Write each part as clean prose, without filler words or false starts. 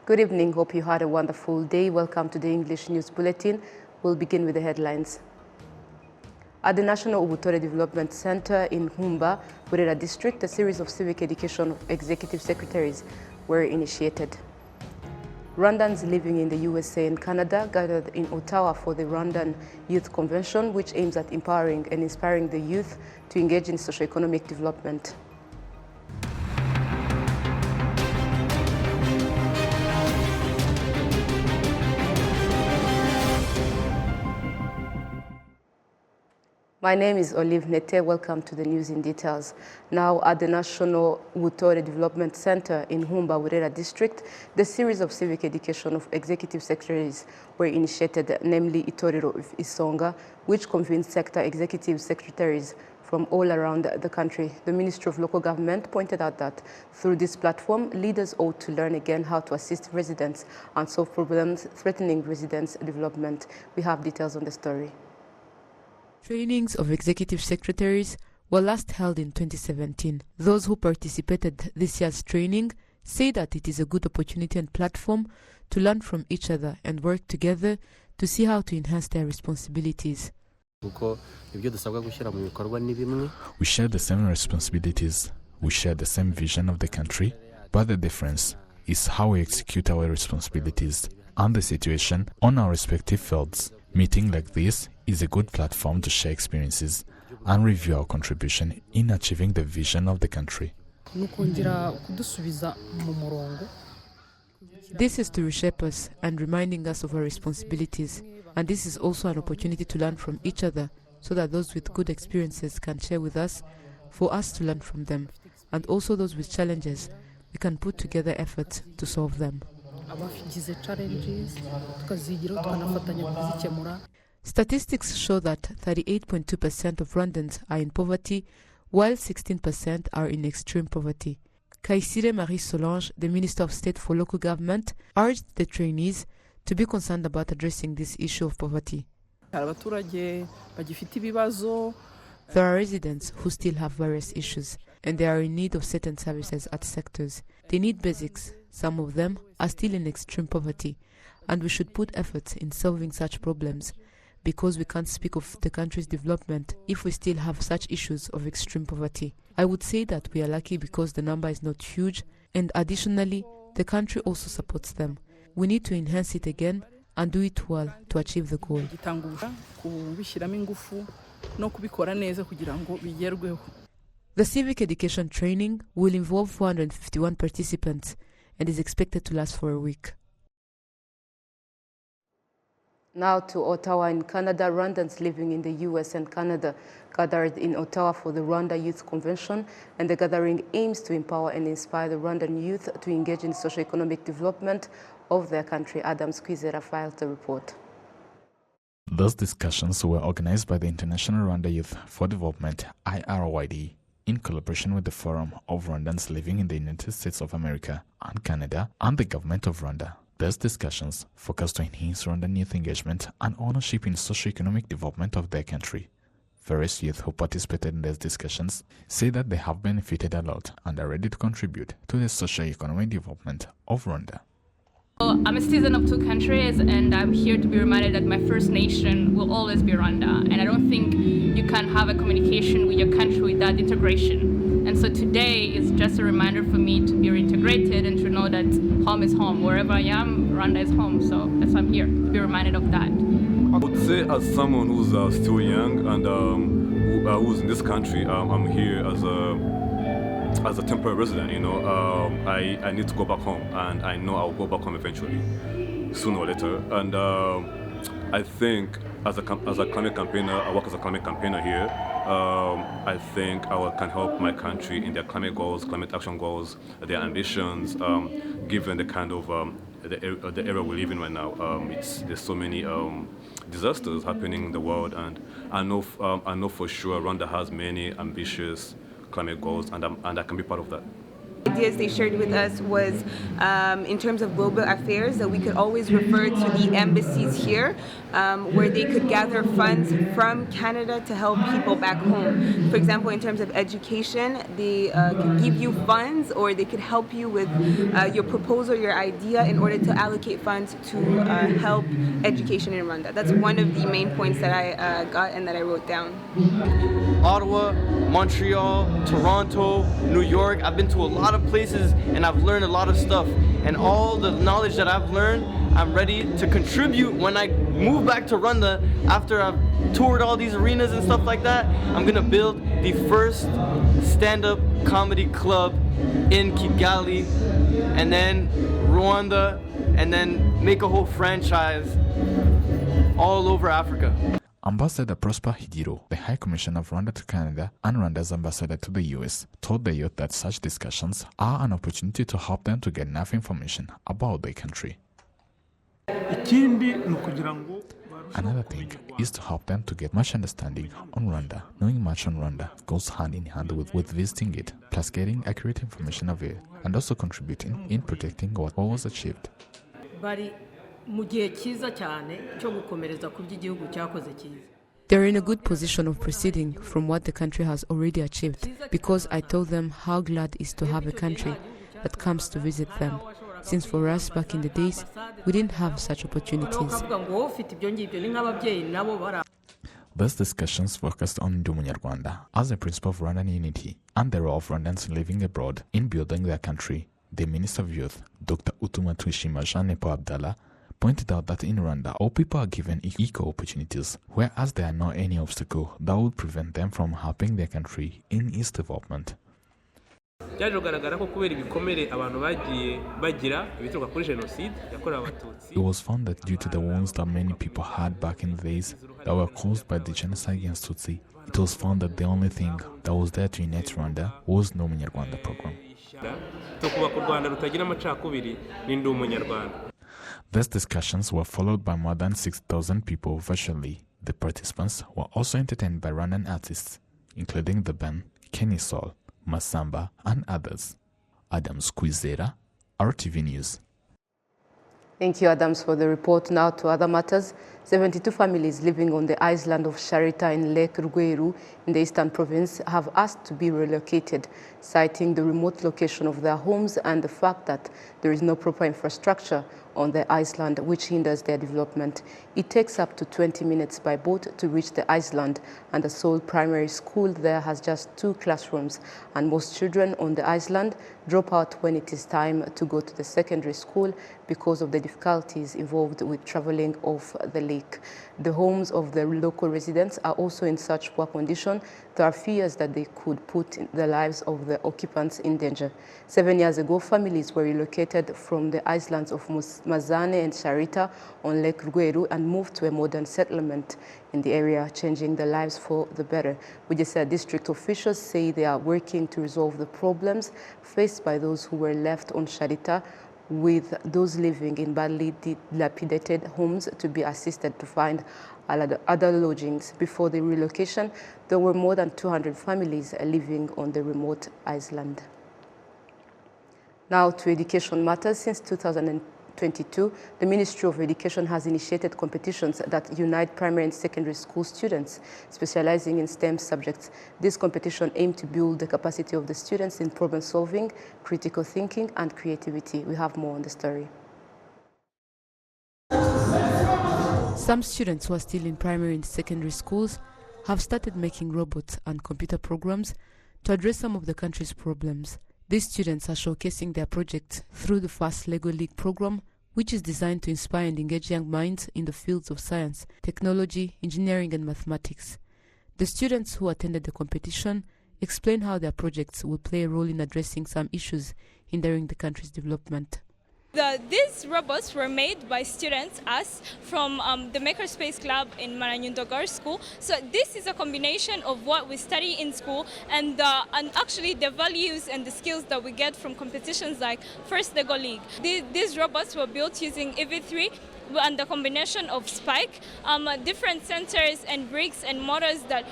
Good evening. Hope you had a wonderful day. Welcome to the English News Bulletin. We'll begin with the headlines. At the National Ubutore Development Center in Humba, Burera District, a series of civic education executive secretaries were initiated. Rwandans living in the USA and Canada gathered in Ottawa for the Rwandan Youth Convention, which aims at empowering and inspiring the youth to engage in socio-economic development. My name is Olive Nete. Welcome to the news in details. Now, at the National Ubutore Development Center in Humba, Burera District, the series of civic education of executive secretaries were initiated, namely Itorero of Isonga, which convenes sector executive secretaries from all around the country. The Ministry of Local Government pointed out that through this platform, leaders ought to learn again how to assist residents and solve problems threatening residents' development. We have details on the story. Trainings of executive secretaries were last held in 2017. Those who participated this year's training say that it is a good opportunity and platform to learn from each other and work together to see how to enhance their responsibilities. We share the same responsibilities, we share the same vision of the country, but the difference is how we execute our responsibilities and the situation on our respective fields. Meeting like this is a good platform to share experiences and review our contribution in achieving the vision of the country. This is to reshape us and reminding us of our responsibilities, and this is also an opportunity to learn from each other so that those with good experiences can share with us for us to learn from them, and also those with challenges, we can put together efforts to solve them. Statistics show that 38.2% of Rwandans are in poverty, while 16% are in extreme poverty. Kaisire Marie Solange, the Minister of State for Local Government, urged the trainees to be concerned about addressing this issue of poverty. There are residents who still have various issues, and they are in need of certain services at sectors. They need basics. Some of them are still in extreme poverty, and we should put efforts in solving such problems, because we can't speak of the country's development if we still have such issues of extreme poverty. I would say that we are lucky because the number is not huge, and additionally, the country also supports them. We need to enhance it again and do it well to achieve the goal. The civic education training will involve 451 participants and is expected to last for a week. Now to Ottawa in Canada. Rwandans living in the US and Canada gathered in Ottawa for the Rwanda Youth Convention, and the gathering aims to empower and inspire the Rwandan youth to engage in socio-economic development of their country. Adam Squizera filed the report. Those discussions were organized by the International Rwanda Youth for Development, IRYD, in collaboration with the Forum of Rwandans living in the United States of America and Canada and the government of Rwanda. These discussions focus to enhance Rwandan youth engagement and ownership in socio-economic development of their country. Various youth who participated in these discussions say that they have benefited a lot and are ready to contribute to the socio-economic development of Rwanda. Well, I'm a citizen of two countries, and I'm here to be reminded that my first nation will always be Rwanda. And I don't think you can have a communication with your country without integration. And so today is just a reminder for me to be reintegrated and to know that home is home. Wherever I am, Rwanda is home. So that's why I'm here, to be reminded of that. I would say, as someone who's still young and who's in this country, I'm here as a temporary resident. I need to go back home, and I know I'll go back home eventually, sooner or later. And I think as a climate campaigner, I work as a climate campaigner here. I think I can help my country in their climate goals, climate action goals, their ambitions, given the kind of the era we live in right now. There's so many disasters happening in the world, and I know for sure Rwanda has many ambitious climate goals, and I can be part of that. Ideas they shared with us was in terms of global affairs that we could always refer to the embassies here where they could gather funds from Canada to help people back home. For example, in terms of education, they could give you funds or they could help you with your proposal, your idea in order to allocate funds to help education in Rwanda. That's one of the main points that I got and that I wrote down. Ottawa, Montreal, Toronto, New York. I've been to a lot of places and I've learned a lot of stuff. And all the knowledge that I've learned, I'm ready to contribute when I move back to Rwanda after I've toured all these arenas and stuff like that. I'm gonna build the first stand-up comedy club in Kigali and then Rwanda and then make a whole franchise all over Africa. Ambassador Prosper Higiro, the High Commissioner of Rwanda to Canada and Rwanda's ambassador to the US, told the youth that such discussions are an opportunity to help them to get enough information about their country. Another thing is to help them to get much understanding on Rwanda. Knowing much on Rwanda goes hand in hand with visiting it, plus getting accurate information of it, and also contributing in protecting what was achieved. They're in a good position of proceeding from what the country has already achieved, because I told them how glad it is to have a country that comes to visit them, since for us back in the days, we didn't have such opportunities. These discussions focused on Ndi Umunyarwanda as a principle of Rwandan unity and the role of Rwandans living abroad in building their country. The Minister of Youth, Dr. Utuma Twishima Jean Nepo Abdallah, pointed out that in Rwanda, all people are given equal opportunities, whereas there are not any obstacle that would prevent them from helping their country in its development. It was found that due to the wounds that many people had back in the days that were caused by the genocide against Tutsi, it was found that the only thing that was there to unite Rwanda was the Ndi Umunyarwanda program. These discussions were followed by more than 6,000 people virtually. The participants were also entertained by Rwandan artists, including the band Kenny Soul, Masamba, and others. Adams Kwizera, RTV News. Thank you, Adams, for the report. Now to other matters. 72 families living on the island of Sharita in Lake Rweru in the eastern province have asked to be relocated, citing the remote location of their homes and the fact that there is no proper infrastructure on the island, which hinders their development. It takes up to 20 minutes by boat to reach the island, and the sole primary school there has just 2 classrooms, and most children on the island drop out when it is time to go to the secondary school because of the difficulties involved with traveling off the lake. The homes of the local residents are also in such poor condition. There are fears that they could put the lives of the occupants in danger. 7 years ago, families were relocated from the islands of Mazane and Sharita on Lake Rweru and moved to a modern settlement in the area, changing their lives for the better. Bugesera district officials say they are working to resolve the problems faced by those who were left on Sharita, with those living in badly dilapidated homes to be assisted to find other lodgings. Before the relocation, there were more than 200 families living on the remote island. Now to education matters. Since 2022, the Ministry of Education has initiated competitions that unite primary and secondary school students specializing in STEM subjects. This competition aims to build the capacity of the students in problem solving, critical thinking, and creativity. We have more on the story. Some students who are still in primary and secondary schools have started making robots and computer programs to address some of the country's problems. These students are showcasing their projects through the first Lego League program, which is designed to inspire and engage young minds in the fields of science, technology, engineering, and mathematics. The students who attended the competition explain how their projects will play a role in addressing some issues hindering the country's development. These robots were made by students, us, from the Makerspace Club in Maranyundogar School. So this is a combination of what we study in school and actually the values and the skills that we get from competitions like First Lego League. These robots were built using EV3 and the combination of spike, different sensors and bricks and motors that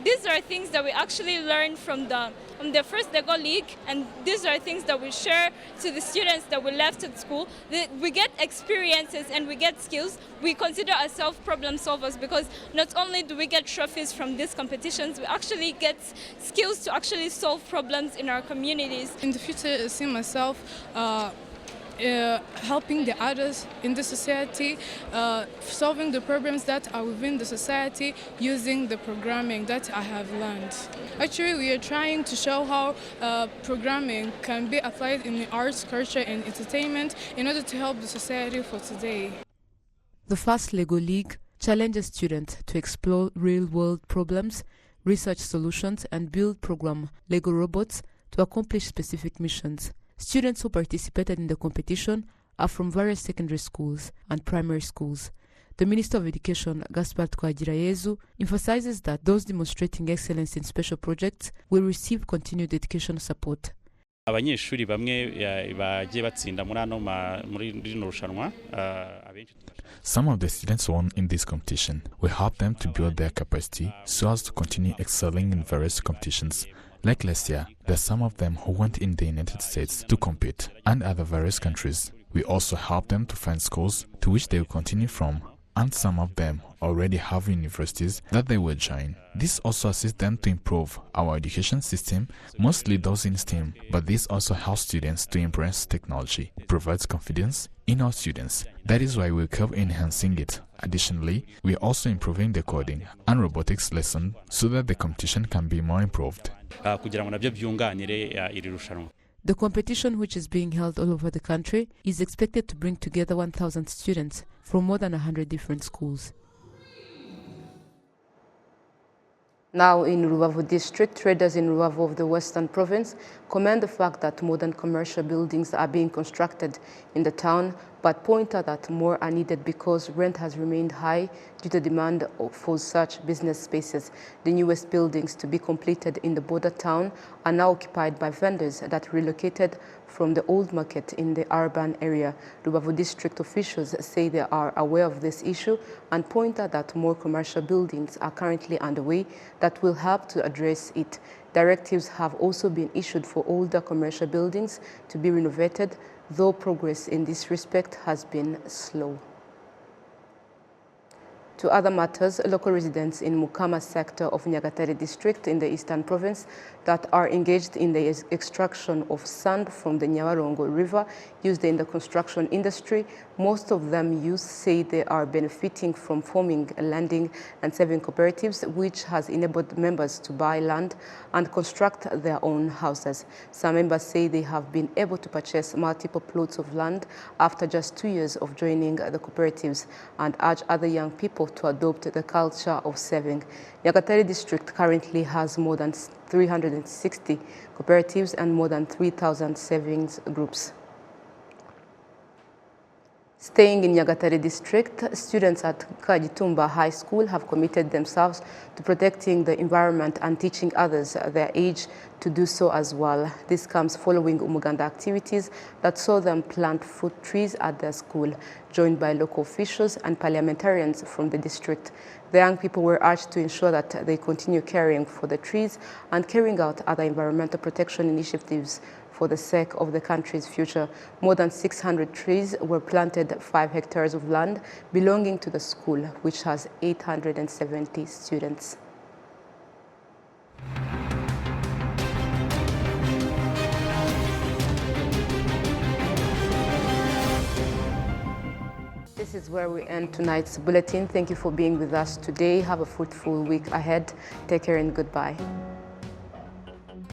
these are things that we actually learned from the the first Lego League, and these are things that we share to the students that we left at school. We get experiences and we get skills. We consider ourselves problem solvers because not only do we get trophies from these competitions, we actually get skills to actually solve problems in our communities. In the future, I see myself helping the others in the society, solving the problems that are within the society using the programming that I have learned. Actually, we are trying to show how programming can be applied in the arts, culture and entertainment in order to help the society for today. The first Lego League challenges students to explore real-world problems, research solutions and build program Lego robots to accomplish specific missions. Students who participated in the competition are from various secondary schools and primary schools. The Minister of Education, Gaspard Twagirayezu, emphasizes that those demonstrating excellence in special projects will receive continued education support. Abanyeshuri bamwe bagiye batsinda muri rino rushanwa. Some of the students won in this competition. We help them to build their capacity so as to continue excelling in various competitions. Like last year, there are some of them who went in the United States to compete and other various countries. We also help them to find schools to which they will continue from, and some of them already have universities that they will join. This also assists them to improve our education system, mostly those in STEM, but this also helps students to embrace technology. It provides confidence in our students. That is why we keep enhancing it. Additionally, we are also improving the coding and robotics lesson so that the competition can be more improved. The competition, which is being held all over the country, is expected to bring together 1,000 students from more than 100 different schools. Now in Rubavu district, traders in Rubavu of the Western Province commend the fact that modern commercial buildings are being constructed in the town, but point out that more are needed because rent has remained high due to demand for such business spaces. The newest buildings to be completed in the border town are now occupied by vendors that relocated from the old market in the urban area. Rubavu district officials say they are aware of this issue and point out that more commercial buildings are currently underway that will help to address it. Directives have also been issued for older commercial buildings to be renovated, though progress in this respect has been slow. To other matters, local residents in Mukama sector of Nyagatare district in the Eastern Province that are engaged in the extraction of sand from the Nyabarongo River used in the construction industry, most of them youth say they are benefiting from forming lending and saving cooperatives, which has enabled members to buy land and construct their own houses. Some members say they have been able to purchase multiple plots of land after just 2 years of joining the cooperatives and urge other young people to adopt the culture of saving. Nyagatare district currently has more than 360 cooperatives and more than 3,000 savings groups. Staying in Nyagatare district, students at Kagitumba High School have committed themselves to protecting the environment and teaching others their age to do so as well. This comes following Umuganda activities that saw them plant fruit trees at their school, joined by local officials and parliamentarians from the district. The young people were urged to ensure that they continue caring for the trees and carrying out other environmental protection initiatives for the sake of the country's future. More than 600 trees were planted, 5 hectares of land belonging to the school, which has 870 students. This is where we end tonight's bulletin. Thank you for being with us today. Have a fruitful week ahead. Take care and goodbye.